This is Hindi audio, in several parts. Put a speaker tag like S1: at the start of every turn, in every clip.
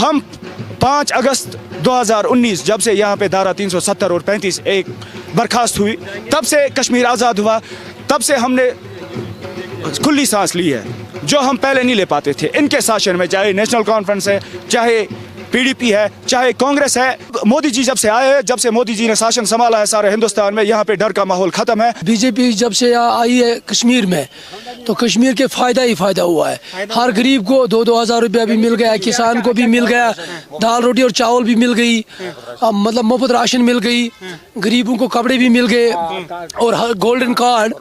S1: हम 5 अगस्त 2019 जब से यहाँ पे धारा 370 और 35 एक बर्खास्त हुई, तब से कश्मीर आज़ाद हुआ, तब से हमने खुली सांस ली है जो हम पहले नहीं ले पाते थे। इनके शासन में चाहे नेशनल कॉन्फ्रेंस है, चाहे पीडीपी है, चाहे कांग्रेस है, मोदी जी जब से आए हैं, जब से मोदी जी ने शासन संभाला है सारे हिंदुस्तान में, यहाँ पे डर का माहौल खत्म है।
S2: बीजेपी जब से आई है कश्मीर में तो कश्मीर के फायदा ही फायदा हुआ है। हर गरीब को 2-2 हज़ार रुपया भी मिल गया, किसान को भी मिल गया, दाल रोटी और चावल भी मिल गई, मतलब मुफ्त राशन मिल गई, गरीबों को कपड़े भी मिल गए और हर गोल्डन कार्ड।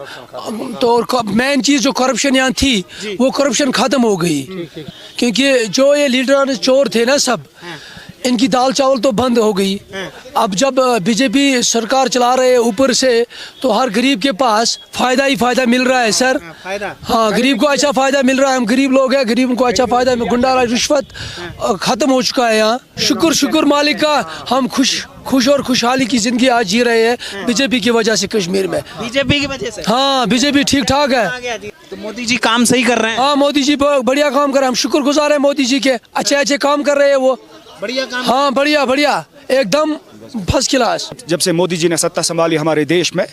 S2: तो मेन चीज़ जो करप्शन यहाँ थी वो करप्शन खत्म हो गई, क्योंकि जो ये लीडर चोर थे ना सब, इनकी दाल चावल तो बंद हो गई। अब जब बीजेपी सरकार चला रहे हैं ऊपर से तो हर गरीब के पास फायदा ही फायदा मिल रहा है सर। हाँ, गरीब को अच्छा फायदा मिल रहा है। हम गरीब लोग हैं, गरीब को अच्छा फायदा, गुंडा रिश्वत खत्म हो चुका है यहाँ। शुक्र मालिक का, हम खुश और खुशहाली की जिंदगी आज जी रहे हैं बीजेपी की वजह से कश्मीर में।
S3: बीजेपी की वजह से?
S2: हाँ, बीजेपी ठीक ठाक है।
S3: तो मोदी जी काम सही कर रहे हैं?
S2: हाँ, मोदी जी बढ़िया काम कर रहे हैं। हम शुक्रगुजार हैं मोदी जी के, अच्छे काम कर रहे हैं वो।
S3: बढ़िया काम।
S2: हाँ, बढ़िया एकदम फर्स्ट क्लास।
S1: जब से मोदी जी ने सत्ता संभाली हमारे देश में,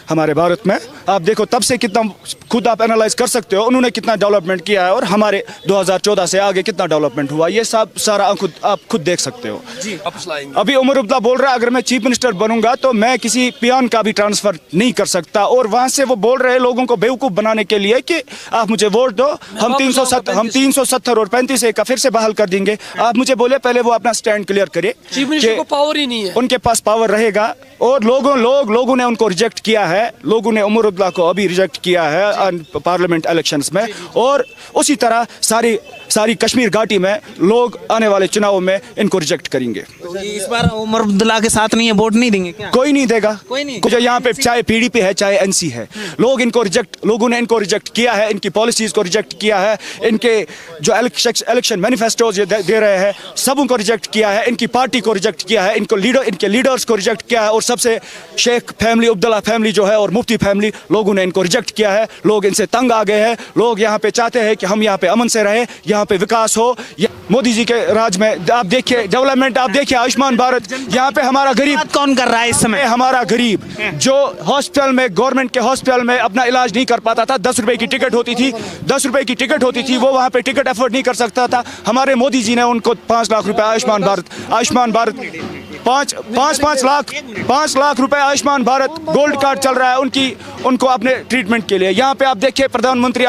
S1: हमारे भारत में, आप देखो तब से कितना, खुद आप एनालाइज कर सकते हो उन्होंने कितना डेवलपमेंट किया है और हमारे 2014 से आगे कितना डेवलपमेंट हुआ, ये सब सारा आप खुद देख सकते हो जी। अभी उमर अब्दुल्ला बोल रहा है अगर मैं चीफ मिनिस्टर बनूंगा तो मैं किसी पियान का भी ट्रांसफर नहीं कर सकता, और वहां से वो बोल रहे हैं लोगों को बेवकूफ बनाने के लिए कि आप मुझे वोट दो, हम 370 और 35 का फिर से बहाल कर देंगे। आप मुझे बोले पहले वो अपना स्टैंड क्लियर करे।
S2: चीफ मिनिस्टर को पावर ही नहीं है,
S1: उनके पास पावर रहेगा, और लोगों ने उनको रिजेक्ट किया है। लोगों ने उमर अब्दुल्ला को अभी रिजेक्ट किया है पार्लियामेंट इलेक्शंस में, और उसी तरह सारी कश्मीर घाटी में लोग आने वाले चुनाव में इनको रिजेक्ट करेंगे।
S3: तो इस बार उमर अब्दुल्ला के साथ नहीं है, वोट नहीं देंगे क्या?
S1: कोई नहीं देगा,
S3: कोई नहीं।
S1: जो यहाँ पे चाहे पीडीपी है चाहे एनसी है, लोगों ने इनको रिजेक्ट किया है, इनकी पॉलिसीज को रिजेक्ट किया है, इनके जो इलेक्शन मैनिफेस्टोज दे रहे हैं सब उनको रिजेक्ट किया है, इनकी पार्टी को रिजेक्ट किया है, इनके लीडर्स को रिजेक्ट किया है, और सबसे शेख फैमिली, अब्दुल्ला फैमिली जो है और मुफ्ती फैमिली, लोगों ने इनको रिजेक्ट किया है। लोग इनसे तंग आ गए हैं। लोग यहाँ पे चाहते हैं कि हम यहाँ पे अमन से रहे, यहाँ पे विकास हो। मोदी जी के राज में आप देखिए डेवलपमेंट, आप देखिए आयुष्मान भारत, यहाँ पे हमारा गरीब
S3: कौन कर रहा है इस समय?
S1: हमारा गरीब जो हॉस्पिटल में, गवर्नमेंट के हॉस्पिटल में अपना इलाज नहीं कर पाता था, 10 रुपए की टिकट होती थी, वो वहाँ पे टिकट अफोर्ड नहीं कर सकता था। हमारे मोदी जी ने उनको 5 लाख रुपए आयुष्मान भारत 5 लाख रुपए आयुष्मान भारत गोल्ड कार्ड चल रहा है उनको अपने ट्रीटमेंट के लिए। यहाँ पे आप देखिए प्रधानमंत्री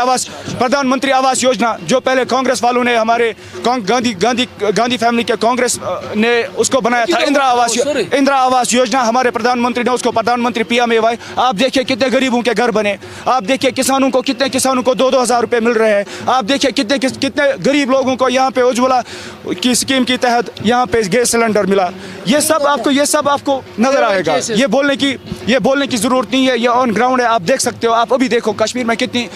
S1: आवास योजना, जो पहले कांग्रेस वालों ने, हमारे गांधी फैमिली के कांग्रेस ने उसको बनाया था, इंदिरा आवास योजना, हमारे प्रधानमंत्री ने उसको प्रधानमंत्री पीएमएवाई। आप देखिए कितने गरीबों के घर बने। आप देखिए कितने किसानों को 2-2 हज़ार रुपए मिल रहे हैं। आप देखिए कितने गरीब लोगों को यहाँ पे उज्ज्वला की स्कीम के तहत यहाँ पे गैस सिलेंडर मिला। ये सब आपको नजर आएगा। ये बोलने की जरूरत नहीं है, ये ऑन ग्राउंड है। आप देख सकते हो, आप अभी देखो कश्मीर में कितनी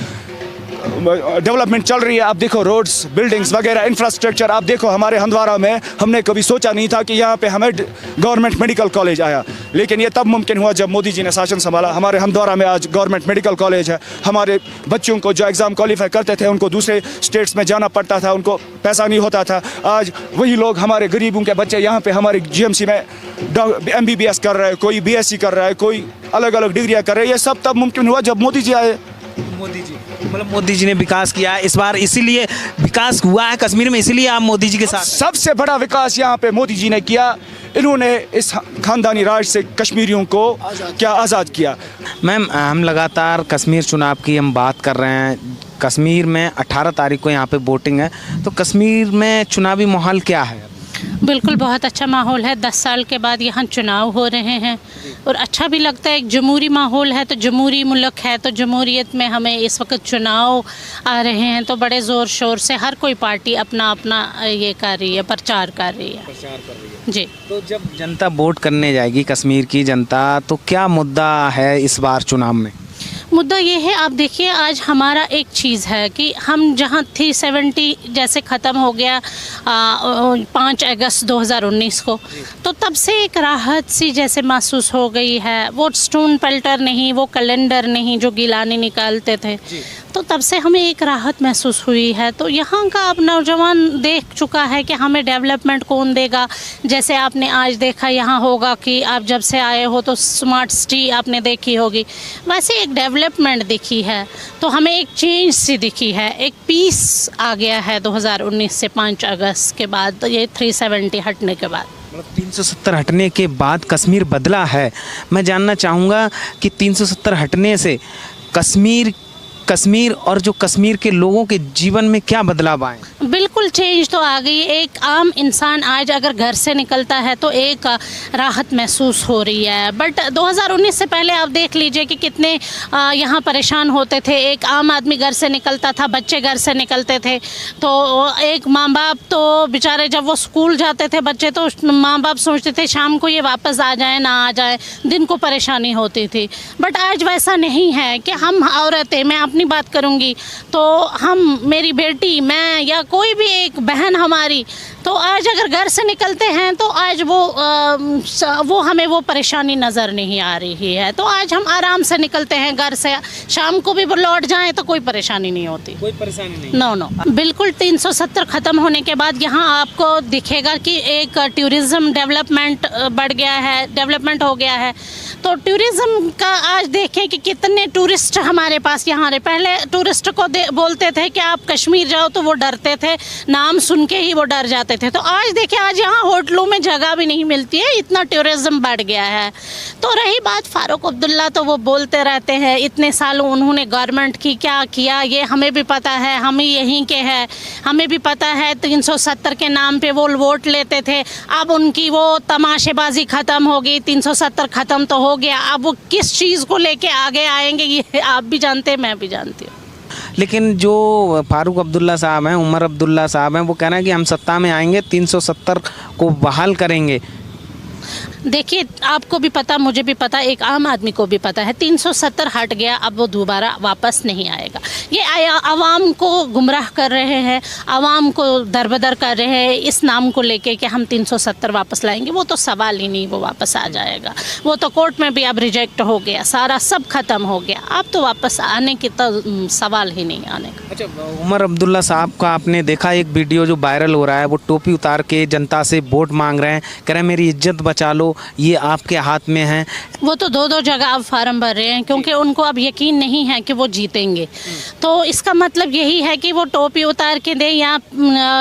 S1: डेवलपमेंट चल रही है। आप देखो रोड्स, बिल्डिंग्स वगैरह, इंफ्रास्ट्रक्चर। आप देखो हमारे हंदवारा में, हमने कभी सोचा नहीं था कि यहाँ पे हमें गवर्नमेंट मेडिकल कॉलेज आया, लेकिन ये तब मुमकिन हुआ जब मोदी जी ने शासन संभाला। हमारे हंदवारा में आज गवर्नमेंट मेडिकल कॉलेज है। हमारे बच्चों को जो एग्ज़ाम क्वालिफाई करते थे उनको दूसरे स्टेट्स में जाना पड़ता था, उनको पैसा नहीं होता था। आज वही लोग, हमारे गरीबों के बच्चे यहाँ पे हमारे GMC में MBBS कर रहे हैं, कोई BSc कर रहा है, कोई अलग अलग डिग्रियाँ कर रहे हैं। ये सब तब मुमकिन हुआ जब मोदी जी आए।
S3: मोदी जी ने विकास किया इस बार, इसीलिए विकास हुआ है कश्मीर में, इसीलिए आप मोदी जी के साथ।
S1: सबसे बड़ा विकास यहाँ पे मोदी जी ने किया। इन्होंने इस खानदानी राज से कश्मीरियों को क्या आज़ाद किया।
S3: मैम, हम लगातार कश्मीर चुनाव की हम बात कर रहे हैं। कश्मीर में 18 तारीख को यहाँ पे वोटिंग है, तो कश्मीर में चुनावी माहौल क्या है?
S4: बिल्कुल बहुत अच्छा माहौल है। 10 साल के बाद यहाँ चुनाव हो रहे हैं और अच्छा भी लगता है। एक जमहूरी माहौल है, तो जमहूरी मुल्क है, तो जमहूरियत में हमें इस वक्त चुनाव आ रहे हैं, तो बड़े ज़ोर शोर से हर कोई पार्टी अपना ये कर रही है, प्रचार कर रही है जी।
S3: तो जब जनता वोट करने जाएगी, कश्मीर की जनता, तो क्या मुद्दा है इस बार चुनाव में?
S4: मुद्दा ये है, आप देखिए आज हमारा एक चीज़ है कि हम जहाँ 370 जैसे ख़त्म हो गया 5 अगस्त 2019 को, तो तब से एक राहत सी जैसे महसूस हो गई है। वो स्टोन पेल्टर नहीं, वो कैलेंडर नहीं जो गिलानी निकालते थे, तो तब से हमें एक राहत महसूस हुई है। तो यहाँ का अब नौजवान देख चुका है कि हमें डेवलपमेंट कौन देगा। जैसे आपने आज देखा यहाँ होगा कि आप जब से आए हो तो स्मार्ट सिटी आपने देखी होगी, वैसे एक डेवलपमेंट दिखी है। तो हमें एक चेंज सी दिखी है, एक पीस आ गया है 2019 से 5 अगस्त के बाद, तो ये 370 हटने के बाद।
S3: 370 हटने के बाद कश्मीर बदला है। मैं जानना चाहूँगा कि 370 हटने से कश्मीर और जो कश्मीर के लोगों के जीवन में क्या बदलाव आए?
S4: बिल्कुल चेंज तो आ गई। एक आम इंसान आज अगर घर से निकलता है तो एक राहत महसूस हो रही है। बट 2019 से पहले आप देख लीजिए कि कितने यहाँ परेशान होते थे। एक आम आदमी घर से निकलता था, बच्चे घर से निकलते थे, तो एक माँ बाप तो बेचारे जब वो स्कूल जाते थे बच्चे, तो माँ बाप सोचते थे शाम को ये वापस आ जाए ना आ जाए, दिन को परेशानी होती थी। बट आज वैसा नहीं है कि हम औरतें, मैं अपनी बात करूंगी तो हम, मेरी बेटी, मैं या कोई भी एक बहन हमारी, तो आज अगर घर से निकलते हैं तो आज वो हमें वो परेशानी नज़र नहीं आ रही है। तो आज हम आराम से निकलते हैं घर से, शाम को भी लौट जाएं तो कोई परेशानी नहीं होती।
S3: कोई परेशानी नहीं?
S4: नो बिल्कुल। 370 ख़त्म होने के बाद यहाँ आपको दिखेगा कि एक टूरिज़्म डेवलपमेंट बढ़ गया है, डेवलपमेंट हो गया है। तो टूरिज़्म का आज देखें कि कितने टूरिस्ट हमारे पास यहाँ रहे। पहले टूरिस्ट को बोलते थे कि आप कश्मीर जाओ तो वो डरते थे, नाम सुन के ही वो डर जाते थे। तो आज देखिए, आज यहाँ होटलों में जगह भी नहीं मिलती है, इतना टूरिज़्म बढ़ गया है। तो रही बात फारूक अब्दुल्ला, तो वो बोलते रहते हैं इतने सालों उन्होंने गवर्नमेंट की क्या किया ये हमें भी पता है, हम ही यहीं के हैं, हमें भी पता है। 370 के नाम पे वो वोट लेते थे, अब उनकी वो तमाशेबाजी ख़त्म हो गई। 370 ख़त्म तो हो गया, अब वो किस चीज़ को लेके आगे आएंगे ये आप भी जानते हैं, मैं भी जानती हूँ।
S3: लेकिन जो फारूक अब्दुल्ला साहब हैं, उमर अब्दुल्ला साहब हैं, वो कह रहे हैं कि हम सत्ता में आएंगे 370 को बहाल करेंगे।
S4: देखिए, आपको भी पता, मुझे भी पता, एक आम आदमी को भी पता है 370 हट गया, अब वो दोबारा वापस नहीं आएगा। ये आवाम को गुमराह कर रहे हैं, आवाम को दरबदर कर रहे हैं इस नाम को लेके कि हम 370 वापस लाएंगे। वो तो सवाल ही नहीं, वो वापस आ जाएगा। वो तो कोर्ट में भी अब रिजेक्ट हो गया, सारा सब खत्म हो गया। अब तो वापस आने की तो सवाल ही नहीं आने का।
S3: अच्छा, उमर अब्दुल्ला साहब का आपने देखा एक वीडियो जो वायरल हो रहा है, वो टोपी उतार के जनता से वोट मांग रहे हैं, कह रहे हैं मेरी इज्जत बचा लो, ये आपके हाथ में है। वो
S4: तो दो जगह अब फार्म भर रहे हैं क्योंकि उनको अब यकीन नहीं है कि वो जीतेंगे। तो इसका मतलब यही है कि वो टोपी उतार के दे या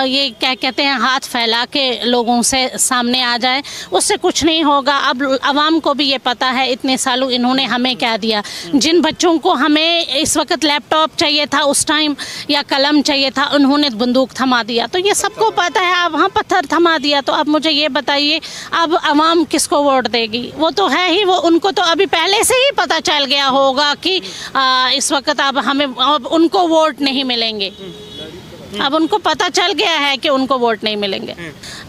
S4: ये क्या कहते हैं हाथ फैला के लोगों से सामने आ जाए, उससे कुछ नहीं होगा। अब आवाम को भी ये पता है इतने सालों इन्होंने हमें क्या दिया। जिन बच्चों को हमें इस वक्त लैपटॉप चाहिए था उस टाइम या कलम चाहिए था, उन्होंने बंदूक थमा दिया। तो ये सबको पता है। अब वहाँ पत्थर थमा दिया। तो अब मुझे ये बताइए अब आवाम किसको वोट देगी? वो तो है ही, वो उनको तो अभी पहले से ही पता चल गया होगा कि इस वक्त अब हमें अब उनको वोट नहीं मिलेंगे। अब उनको पता चल गया है कि उनको वोट नहीं मिलेंगे।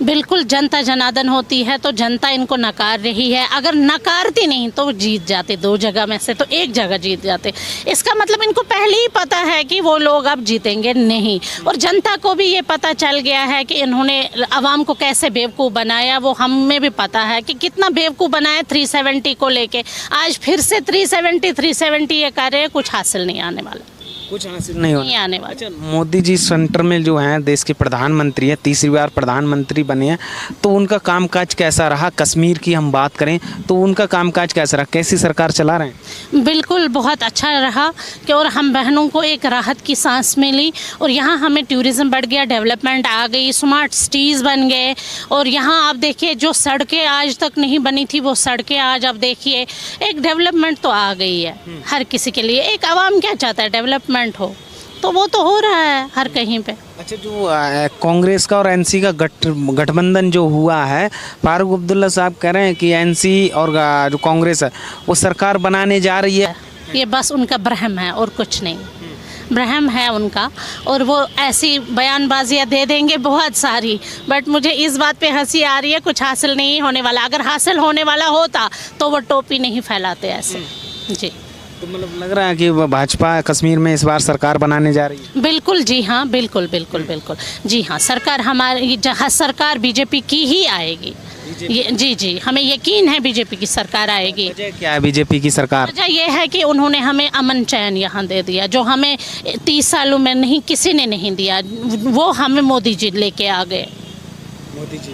S4: बिल्कुल, जनता जनार्दन होती है तो जनता इनको नकार रही है। अगर नकारती नहीं तो जीत जाते, 2 जगह में से तो 1 जगह जीत जाते। इसका मतलब इनको पहले ही पता है कि वो लोग अब जीतेंगे नहीं। और जनता को भी ये पता चल गया है कि इन्होंने आवाम को कैसे बेवकूफ़ बनाया, वो हमें भी पता है कि कितना बेवकूफ़ बनाया 370 को लेके। आज फिर से 370 ये कर रहे हैं, कुछ हासिल नहीं आने वाला,
S3: कुछ हासिल नहीं
S4: आने वाला।
S3: अच्छा, मोदी जी सेंटर में जो हैं देश के प्रधानमंत्री हैं, तीसरी बार प्रधानमंत्री बने हैं, तो उनका कामकाज कैसा रहा? कश्मीर की हम बात करें तो उनका कामकाज कैसा रहा? कैसी सरकार चला रहे हैं?
S4: बिल्कुल बहुत अच्छा रहा कि और हम बहनों को एक राहत की सांस मिली। और यहाँ हमें टूरिज़्म बढ़ गया, डेवलपमेंट आ गई, स्मार्ट सिटीज़ बन गए। और यहाँ आप देखिए जो सड़कें आज तक नहीं बनी थी वो सड़कें आज आप देखिए, एक डेवलपमेंट तो आ गई है हर किसी के लिए। एक आवाम क्या चाहता है? डेवलपमेंट हो, तो वो तो हो रहा है हर कहीं पे।
S3: अच्छा, जो कांग्रेस का और एनसी का गठबंधन जो हुआ है, फारूक अब्दुल्ला साहब कह रहे हैं कि एनसी और जो कांग्रेस है वो सरकार बनाने जा रही है।
S4: ये बस उनका भ्रम है और कुछ नहीं, भ्रम है उनका। और वो ऐसी बयानबाजियाँ दे देंगे बहुत सारी, बट मुझे इस बात पे हंसी आ रही है, कुछ हासिल नहीं होने वाला। अगर हासिल होने वाला होता तो वो टोपी नहीं फैलाते ऐसे। जी,
S3: तो मतलब लग रहा है कि भाजपा कश्मीर में इस बार सरकार बनाने जा रही है।
S4: बिल्कुल जी हाँ, बिल्कुल बिल्कुल बिल्कुल जी हाँ, सरकार हमारी जहाँ सरकार बीजेपी की ही आएगी। ये जी जी, हमें यकीन है बीजेपी की सरकार आएगी।
S3: वजह क्या है बीजेपी की सरकार?
S4: वजह यह है कि उन्होंने हमें अमन चैन यहाँ दे दिया, जो हमें 30 सालों में नहीं किसी ने नहीं दिया, वो हमें मोदी जी लेके आ गए।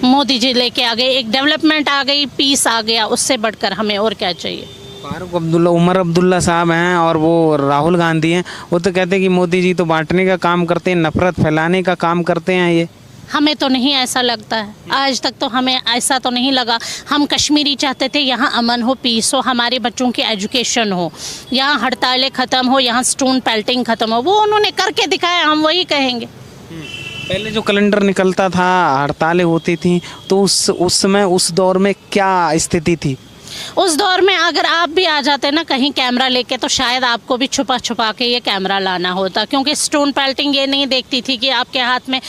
S4: मोदी जी लेके आ गए, एक डेवलपमेंट आ गई, पीस आ गया, उससे बढ़कर हमें और क्या चाहिए।
S3: फारूक अब्दुल्ला, उमर अब्दुल्ला साहब हैं और वो राहुल गांधी हैं, वो तो कहते हैं कि मोदी जी तो बांटने का काम करते हैं, नफरत फैलाने का काम करते हैं। ये
S4: हमें तो नहीं ऐसा लगता है, आज तक तो हमें ऐसा तो नहीं लगा। हम कश्मीरी चाहते थे यहाँ अमन हो, पीस हो, हमारे बच्चों की एजुकेशन हो, यहाँ हड़तालें ख़त्म हो, यहाँ स्टोन पेल्टिंग ख़त्म हो, वो उन्होंने करके दिखाया, हम वही कहेंगे।
S3: पहले जो कैलेंडर निकलता था, हड़तालें होती थी, तो उस समय उस दौर में क्या स्थिति थी?
S4: उस दौर में अगर आप भी आ जाते ना कहीं कैमरा लेके, तो शायद आपको भी छुपा छुपा के ये कैमरा लाना होता, क्योंकि स्टोन पेल्टिंग ये नहीं देखती थी कि आपके हाथ में